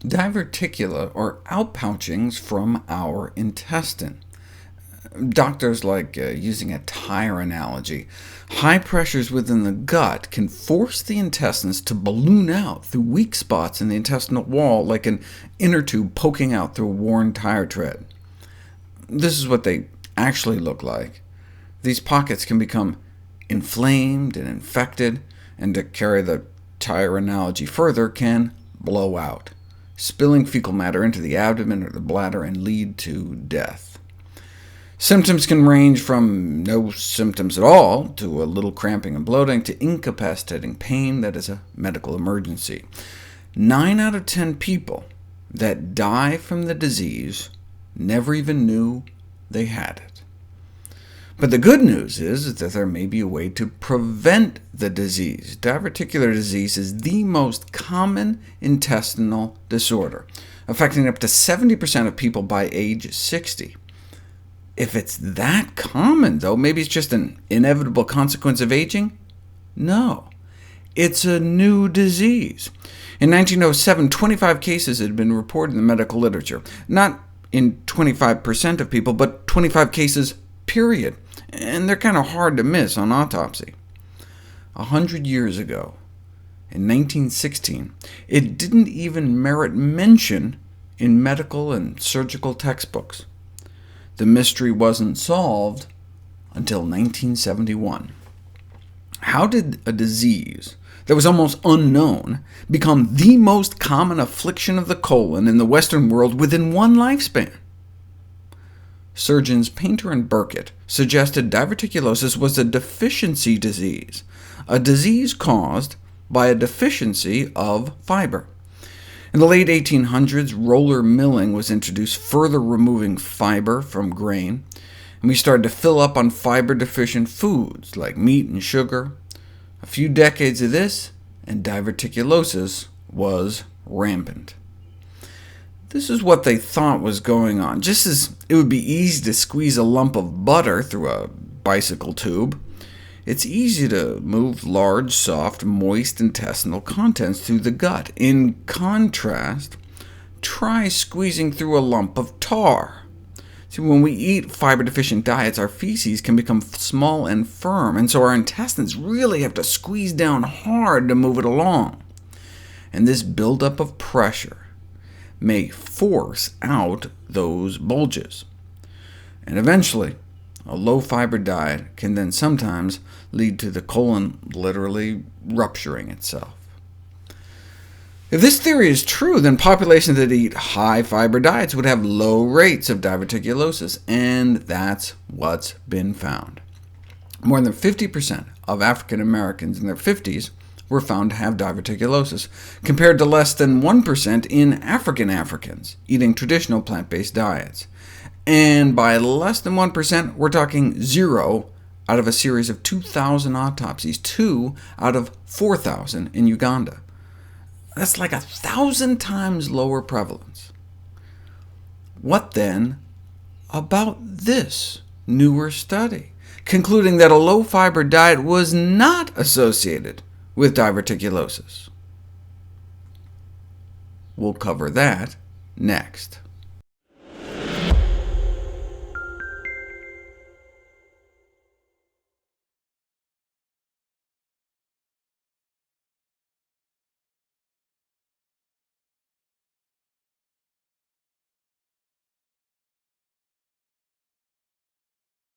Diverticula are outpouchings from our intestine. Doctors like using a tire analogy. High pressures within the gut can force the intestines to balloon out through weak spots in the intestinal wall, like an inner tube poking out through a worn tire tread. This is what they actually look like. These pockets can become inflamed and infected, and to carry the tire analogy further, can blow out, spilling fecal matter into the abdomen or the bladder and lead to death. Symptoms can range from no symptoms at all, to a little cramping and bloating, to incapacitating pain that is a medical emergency. 9 out of 10 people that die from the disease never even knew they had it. But the good news is that there may be a way to prevent the disease. Diverticular disease is the most common intestinal disorder, affecting up to 70% of people by age 60. If it's that common, though, maybe it's just an inevitable consequence of aging? No, it's a new disease. In 1907, 25 cases had been reported in the medical literature. Not in 25% of people, but 25 cases, period. And they're kind of hard to miss on autopsy. 100 years ago, in 1916, it didn't even merit mention in medical and surgical textbooks. The mystery wasn't solved until 1971. How did a disease that was almost unknown become the most common affliction of the colon in the Western world within one lifespan? Surgeons Painter and Burkitt suggested diverticulosis was a deficiency disease, a disease caused by a deficiency of fiber. In the late 1800s, roller milling was introduced, further removing fiber from grain, and we started to fill up on fiber-deficient foods like meat and sugar. A few decades of this, and diverticulosis was rampant. This is what they thought was going on. Just as it would be easy to squeeze a lump of butter through a bicycle tube, it's easy to move large, soft, moist intestinal contents through the gut. In contrast, try squeezing through a lump of tar. See, when we eat fiber-deficient diets, our feces can become small and firm, and so our intestines really have to squeeze down hard to move it along. And this buildup of pressure may force out those bulges. And eventually, a low-fiber diet can then sometimes lead to the colon literally rupturing itself. If this theory is true, then populations that eat high-fiber diets would have low rates of diverticulosis, and that's what's been found. More than 50% of African Americans in their 50s were found to have diverticulosis, compared to less than 1% in African Americans eating traditional plant-based diets. And by less than 1%, we're talking 0 out of a series of 2,000 autopsies, 2 out of 4,000 in Uganda. That's like 1,000 times lower prevalence. What then about this newer study, concluding that a low-fiber diet was not associated with diverticulosis? We'll cover that next.